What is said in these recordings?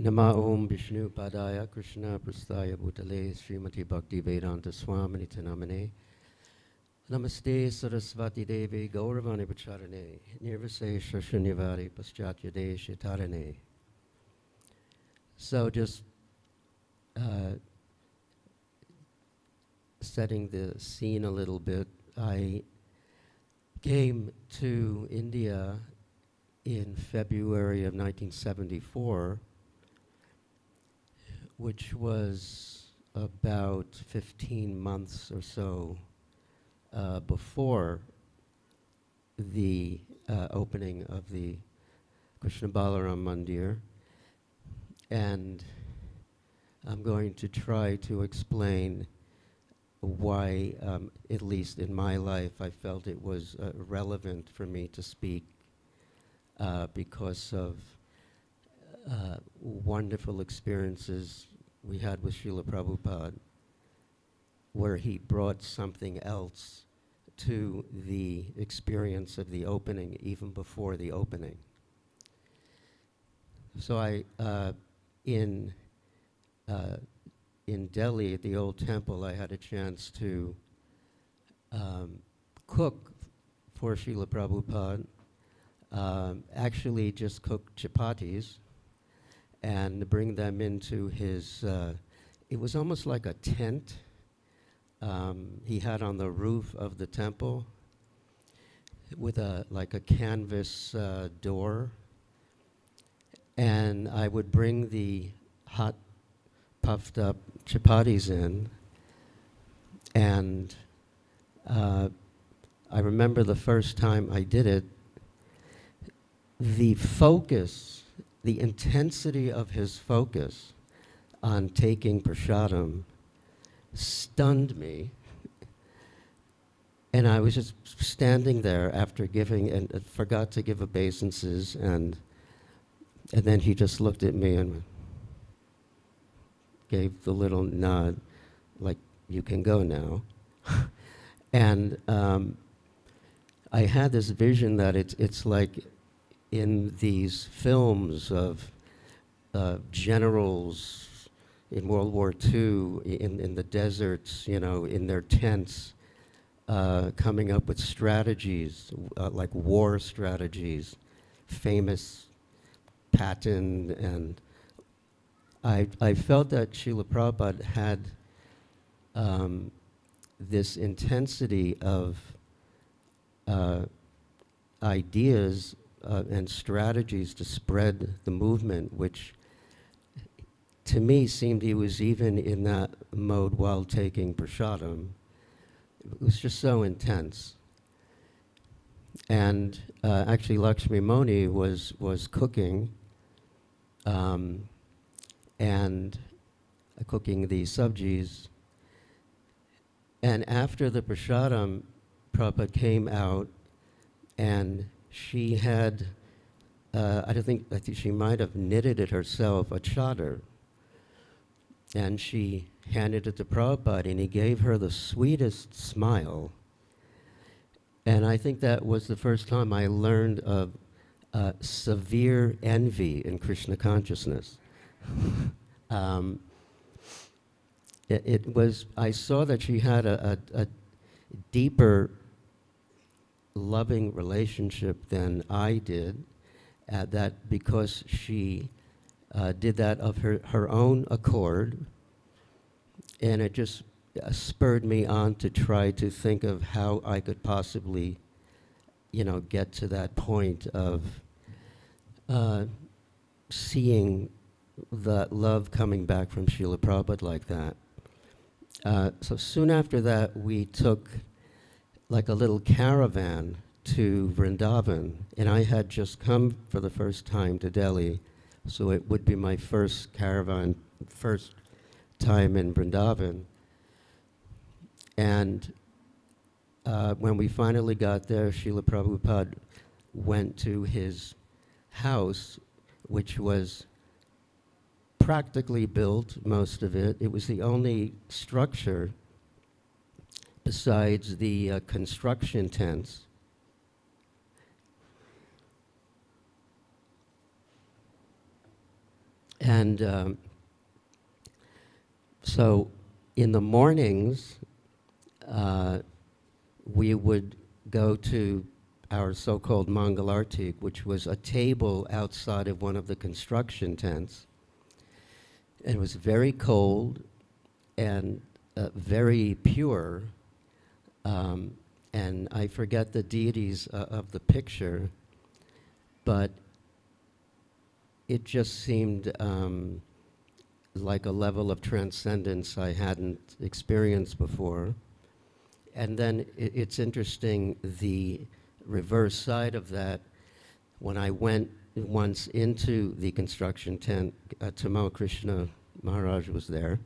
Nama Om Vishnu Padaya Krishna Prasthaya Bhutale Srimati Bhakti Vedanta Swamini Tanamane Namaste Sarasvati Devi Gauravani Pacharane Nirvasesha Shunyavari Paschatya Desha Tarane. So just setting the scene a little bit, I came to India in February of 1974, which was about 15 months or so before the opening of the Krishna Balaram Mandir. And I'm going to try to explain why, at least in my life, I felt it was relevant for me to speak because of wonderful experiences we had with Srila Prabhupada, where he brought something else to the experience of the opening, even before the opening. So in Delhi at the old temple, I had a chance to cook for Srila Prabhupada. Actually just cook chapatis and bring them into his, it was almost like a tent he had on the roof of the temple with like a canvas door. And I would bring the hot, puffed up chapatis in, and I remember the first time I did it, the focus, the intensity of his focus on taking prasadam stunned me. And I was just standing there after giving, and forgot to give obeisances, and then he just looked at me and gave the little nod, like, you can go now. And I had this vision that it's like in these films of generals in World War II, in the deserts, you know, in their tents, coming up with strategies, like war strategies, famous Patton, and I felt that Srila Prabhupada had this intensity of ideas and strategies to spread the movement, which to me seemed he was even in that mode while taking prasadam. It was just so intense. And actually Lakshmi Moni was cooking and cooking the sabjis. And after the prasadam, Prabhupada came out, and she had, I think she might have knitted it herself, a chadar. And she handed it to Prabhupada, and he gave her the sweetest smile. And I think that was the first time I learned of severe envy in Krishna consciousness. It was, I saw that she had a deeper loving relationship than I did, that because she did that of her own accord, and it just spurred me on to try to think of how I could possibly, you know, get to that point of seeing the love coming back from Srila Prabhupada like that. So soon after that, we took like a little caravan to Vrindavan, and I had just come for the first time to Delhi, so it would be my first caravan, first time in Vrindavan. And when we finally got there, Srila Prabhupada went to his house, which was practically built, most of it. It was the only structure besides the construction tents. And so in the mornings, we would go to our so-called Mangalartik, which was a table outside of one of the construction tents. And it was very cold and very pure. And I forget the deities of the picture, but it just seemed like a level of transcendence I hadn't experienced before. And then it's interesting, the reverse side of that, when I went once into the construction tent, Tamal Krishna Maharaj was there,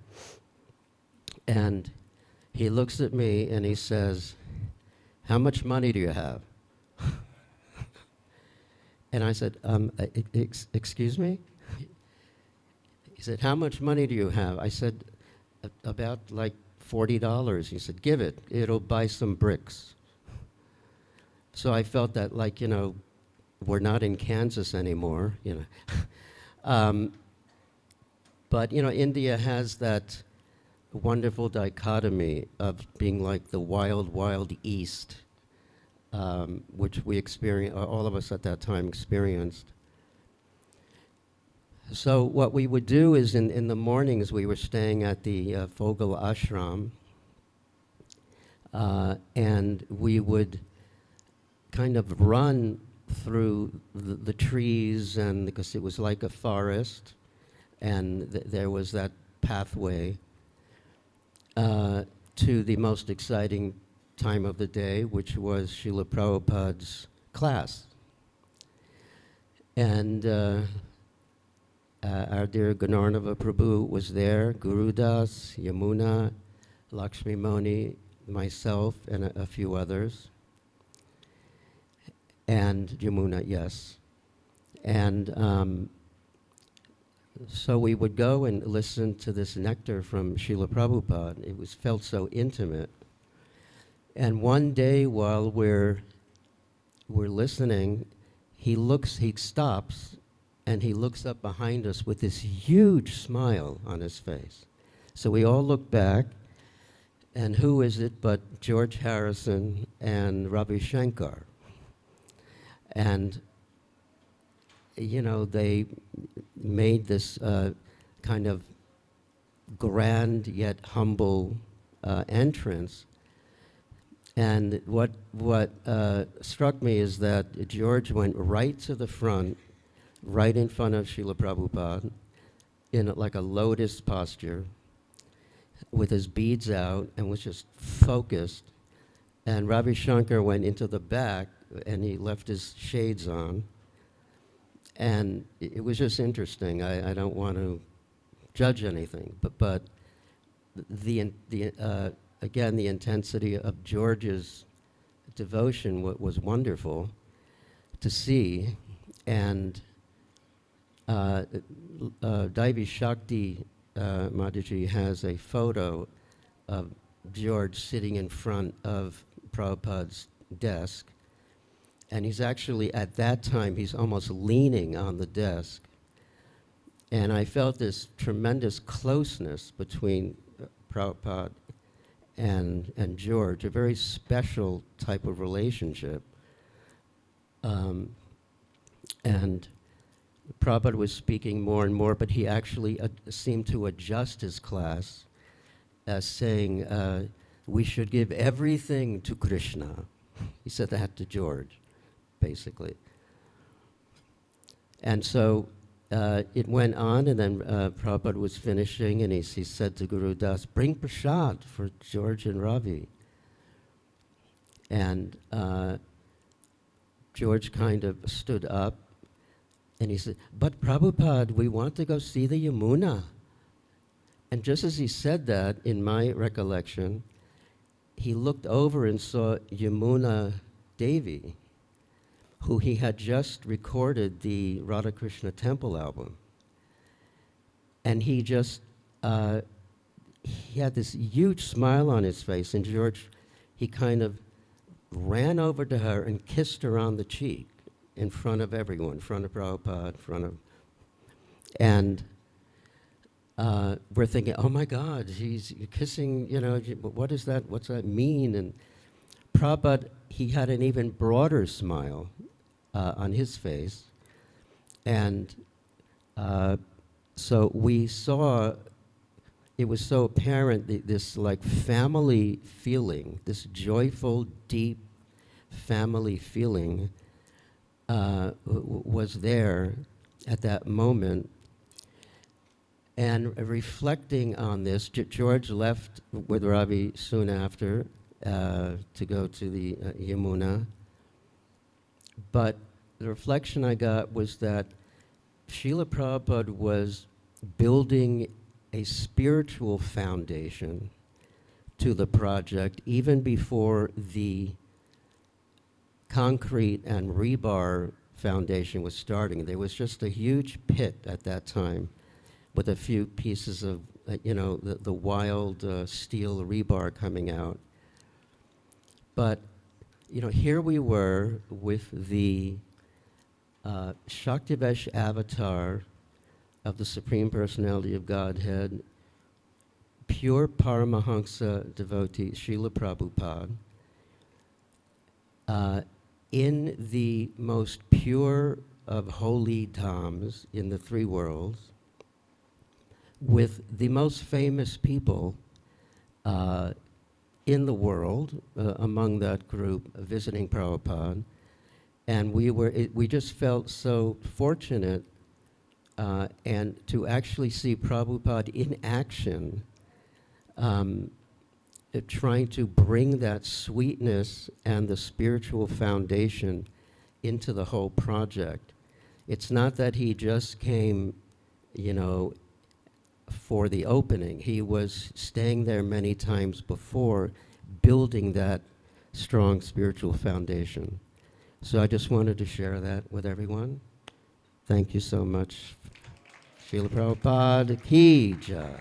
and he looks at me and he says, "How much money do you have?" And I said, excuse me? He said, "How much money do you have?" I said, "About like $40. He said, "Give it. It'll buy some bricks." So I felt that, like, we're not in Kansas anymore, But, India has that wonderful dichotomy of being like the wild, wild East, which we experienced, all of us at that time experienced. So what we would do is in the mornings, we were staying at the Fogel Ashram, and we would kind of run through the trees, and because it was like a forest, and there was that pathway to the most exciting time of the day, which was Srila Prabhupada's class. And our dear Ganarnava Prabhu was there, Guru Das, Yamuna, Lakshmi Moni, myself, and a few others. And Yamuna, yes. And so we would go and listen to this nectar from Srila Prabhupada. It felt so intimate. And one day while we're listening, he stops, and he looks up behind us with this huge smile on his face. So we all look back, and who is it but George Harrison and Ravi Shankar? And, they made this kind of grand yet humble entrance. And what struck me is that George went right to the front, right in front of Srila Prabhupada, in like a lotus posture, with his beads out, and was just focused. And Ravi Shankar went into the back, and he left his shades on. And it was just interesting. I don't want to judge anything, but again, the intensity of George's devotion was wonderful to see. And Daivi Shakti Mataji has a photo of George sitting in front of Prabhupada's desk. And he's actually, at that time, he's almost leaning on the desk. And I felt this tremendous closeness between Prabhupada and George, a very special type of relationship. And Prabhupada was speaking more and more, but he actually seemed to adjust his class, saying, we should give everything to Krishna. He said that to George, basically. And so it went on, and then Prabhupada was finishing, and he said to Guru Das, "Bring prasad for George and Ravi." And George kind of stood up, and he said, "But Prabhupada, we want to go see the Yamuna." And just as he said that, in my recollection, he looked over and saw Yamuna Devi, who he had just recorded the Radha Krishna Temple album. And he just, he had this huge smile on his face, and George, he kind of ran over to her and kissed her on the cheek in front of everyone, in front of Prabhupada, in front of, and we're thinking, oh my God, he's kissing, what is that? What's that mean? And Prabhupada, he had an even broader smile on his face. And so we saw, it was so apparent, this like family feeling, this joyful, deep family feeling was there at that moment. And reflecting on this, George left with Ravi soon after to go to the Yamuna. But the reflection I got was that Srila Prabhupada was building a spiritual foundation to the project even before the concrete and rebar foundation was starting. There was just a huge pit at that time with a few pieces of, the wild steel rebar coming out. But, here we were with the Shaktivesh avatar of the Supreme Personality of Godhead, pure Paramahansa devotee, Srila Prabhupada, in the most pure of holy dhams in the three worlds, with the most famous people in the world among that group visiting Prabhupada. And we just felt so fortunate and to actually see Prabhupada in action, trying to bring that sweetness and the spiritual foundation into the whole project. It's not that he just came, for the opening. He was staying there many times before, building that strong spiritual foundation. So I just wanted to share that with everyone. Thank you so much. Srila Prabhupada Ki Jai.